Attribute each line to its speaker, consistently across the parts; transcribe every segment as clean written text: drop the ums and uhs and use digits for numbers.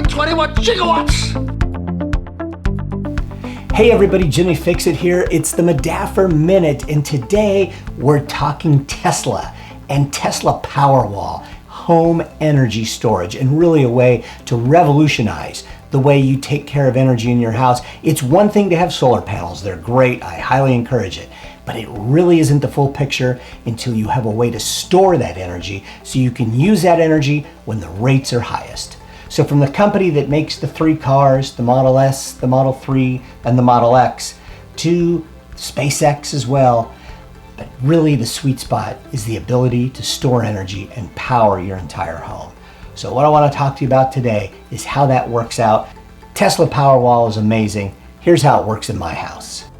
Speaker 1: 1.21 gigawatts!
Speaker 2: Hey everybody, Jimmy Fix-It here. It's the Madaffer Minute, and today we're talking Tesla and Tesla Powerwall, home energy storage, and really a way to revolutionize the way you take care of energy in your house. It's one thing to have solar panels. They're great. I highly encourage it. But it really isn't the full picture until you have a way to store that energy so you can use that energy when the rates are highest. So from the company that makes the 3 cars, the Model S, the Model 3, and the Model X, to SpaceX as well, but really the sweet spot is the ability to store energy and power your entire home. So what I want to talk to you about today is how that works out. Tesla Powerwall is amazing. Here's how it works in my house.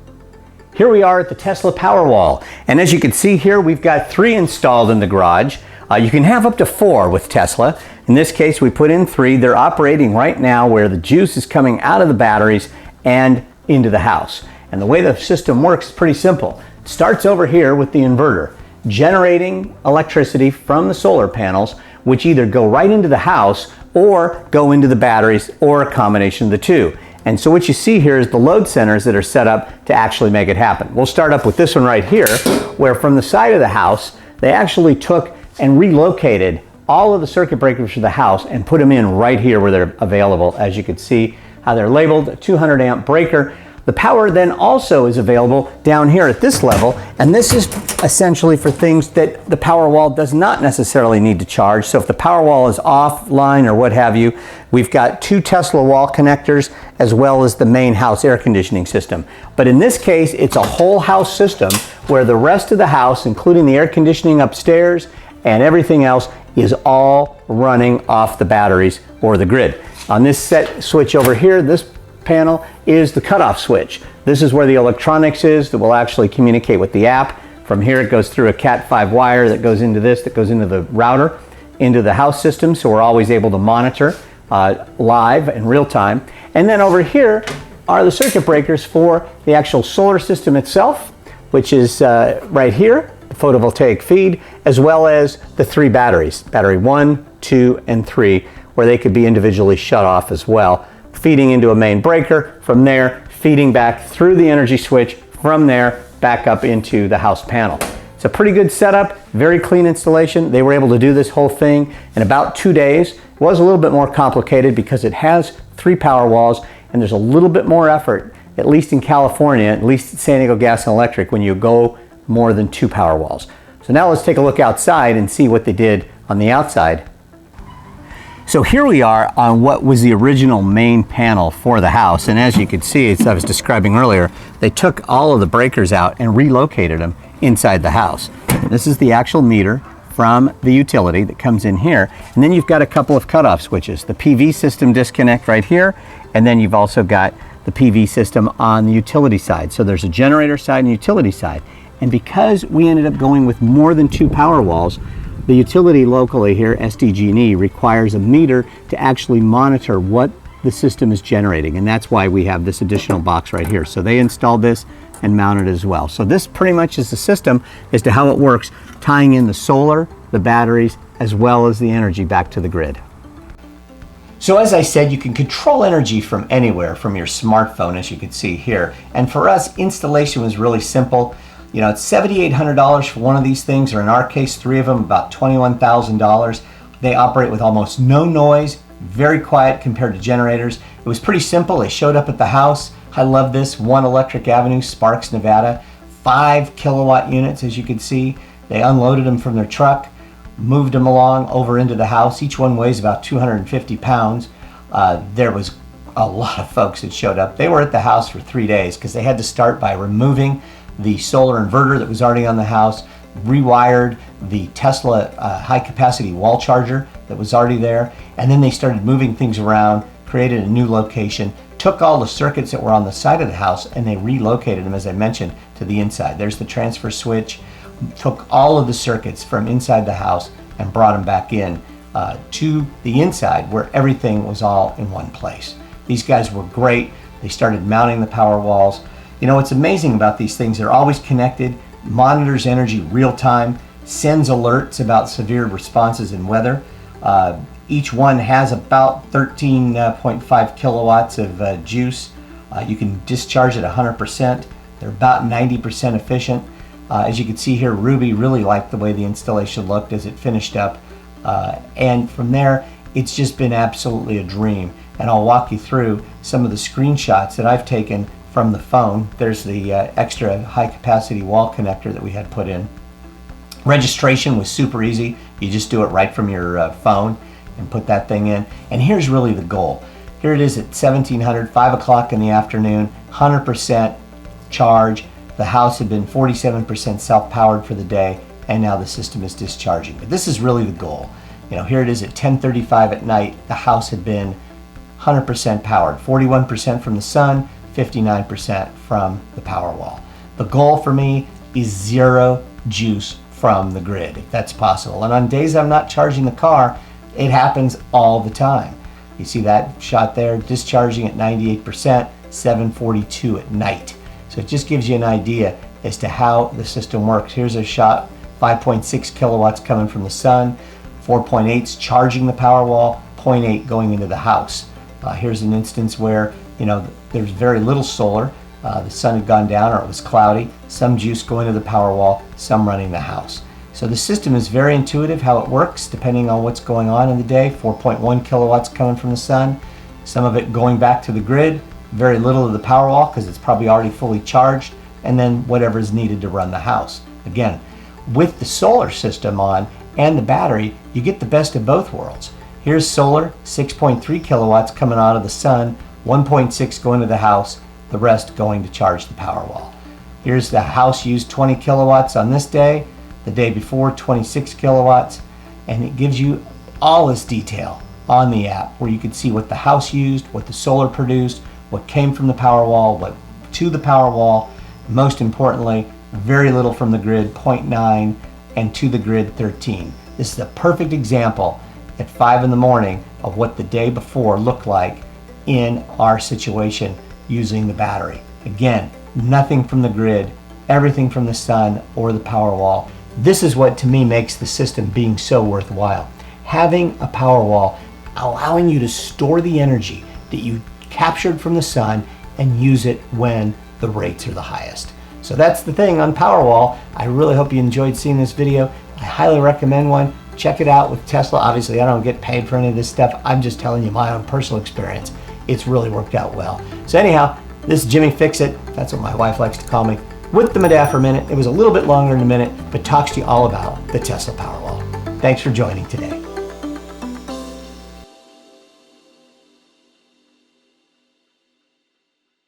Speaker 2: Here we are at the Tesla Powerwall, and as you can see here, we've got 3 installed in the garage. You can have up to 4 with Tesla. In this case, we put in 3. They're operating right now where the juice is coming out of the batteries and into the house. And the way the system works is pretty simple. It starts over here with the inverter, generating electricity from the solar panels, which either go right into the house or go into the batteries, or a combination of the two. And so what you see here is the load centers that are set up to actually make it happen. We'll start up with this one right here, where from the side of the house, they actually took and relocated all of the circuit breakers for the house and put them in right here where they're available. As you can see how they're labeled, a 200 amp breaker. The power then also is available down here at this level, and this is essentially for things that the Powerwall does not necessarily need to charge. So if the Powerwall is offline or what have you, we've got 2 Tesla wall connectors as well as the main house air conditioning system. But in this case, it's a whole house system where the rest of the house, including the air conditioning upstairs and everything else, is all running off the batteries or the grid. On this set switch over here, this panel is the cutoff switch. This is where the electronics is that will actually communicate with the app. From here it goes through a Cat5 wire that goes into this, that goes into the router, into the house system, so we're always able to monitor live in real time. And then over here are the circuit breakers for the actual solar system itself, which is right here, the photovoltaic feed, as well as the 3 batteries, battery 1, 2, and 3, where they could be individually shut off as well, feeding into a main breaker, from there feeding back through the energy switch, from there back up into the house panel. It's a pretty good setup, very clean installation. They were able to do this whole thing in about 2 days. It was a little bit more complicated because it has 3 Powerwalls, and there's a little bit more effort, at least in California, at least at San Diego Gas and Electric, when you go more than 2 Powerwalls. So now let's take a look outside and see what they did on the outside. So here we are on what was the original main panel for the house, and as you can see, as I was describing earlier, they took all of the breakers out and relocated them inside the house. This is the actual meter from the utility that comes in here, and then you've got a couple of cutoff switches. The PV system disconnect right here, and then you've also got the PV system on the utility side. So there's a generator side and utility side. And because we ended up going with more than 2 Powerwalls, the utility locally here, SDG&E, requires a meter to actually monitor what the system is generating, and that's why we have this additional box right here. So they installed this and mounted it as well. So this pretty much is the system as to how it works, tying in the solar, the batteries, as well as the energy back to the grid. So as I said, you can control energy from anywhere, from your smartphone, as you can see here. And for us, installation was really simple. You know, it's $7,800 for one of these things, or in our case, 3 of them, about $21,000. They operate with almost no noise, very quiet compared to generators. It was pretty simple. They showed up at the house. I love this. 1 Electric Avenue, Sparks, Nevada. 5 kilowatt units, as you can see. They unloaded them from their truck, moved them along over into the house. Each one weighs about 250 pounds. There was a lot of folks that showed up. They were at the house for 3 days because they had to start by removing the solar inverter that was already on the house, rewired the Tesla high capacity wall charger that was already there, and then they started moving things around, created a new location, took all the circuits that were on the side of the house, and they relocated them, as I mentioned, to the inside. There's the transfer switch, took all of the circuits from inside the house and brought them back in to the inside where everything was all in one place. These guys were great. They started mounting the Powerwalls. You know, what's amazing about these things, they're always connected, monitors energy real time, sends alerts about severe responses in weather. Each one has about 13.5 kilowatts of juice. You can discharge at 100%. They're about 90% efficient. As you can see here, Ruby really liked the way the installation looked as it finished up. And from there, it's just been absolutely a dream. And I'll walk you through some of the screenshots that I've taken from the phone. There's the extra high capacity wall connector that we had put in. Registration was super easy. You just do it right from your phone and put that thing in. And here's really the goal. Here it is at 1700, 5 o'clock in the afternoon, 100% charge. The house had been 47% self-powered for the day, and now the system is discharging. But this is really the goal. You know, here it is at 10:35 at night. The house had been 100% powered, 41% from the sun, 59% from the Powerwall. The goal for me is zero juice from the grid, if that's possible. And on days I'm not charging the car, it happens all the time. You see that shot there, discharging at 98%, 7:42 at night. So it just gives you an idea as to how the system works. Here's a shot, 5.6 kilowatts coming from the sun, 4.8's charging the Powerwall, 0.8 going into the house. Here's an instance where, you know, there's very little solar. The sun had gone down or it was cloudy. Some juice going to the Powerwall, some running the house. So the system is very intuitive how it works depending on what's going on in the day. 4.1 kilowatts coming from the sun, some of it going back to the grid, very little of the Powerwall because it's probably already fully charged, and then whatever is needed to run the house. Again, with the solar system on and the battery, you get the best of both worlds. Here's solar, 6.3 kilowatts coming out of the sun, 1.6 going to the house, the rest going to charge the Powerwall. Here's the house used 20 kilowatts on this day, the day before 26 kilowatts, and it gives you all this detail on the app where you can see what the house used, what the solar produced, what came from the Powerwall, what to the Powerwall. Most importantly, very little from the grid, 0.9, and to the grid, 13. This is a perfect example at 5 in the morning of what the day before looked like in our situation using the battery. Again, nothing from the grid, everything from the sun or the Powerwall. This is what to me makes the system being so worthwhile. Having a Powerwall allowing you to store the energy that you captured from the sun and use it when the rates are the highest. So that's the thing on Powerwall. I really hope you enjoyed seeing this video. I highly recommend one. Check it out with Tesla. Obviously, I don't get paid for any of this stuff. I'm just telling you my own personal experience. It's really worked out well. So anyhow, this is Jimmy Fix It. That's what my wife likes to call me. With the Madaffer Minute. It was a little bit longer than a minute, but talks to you all about the Tesla Powerwall. Thanks for joining today.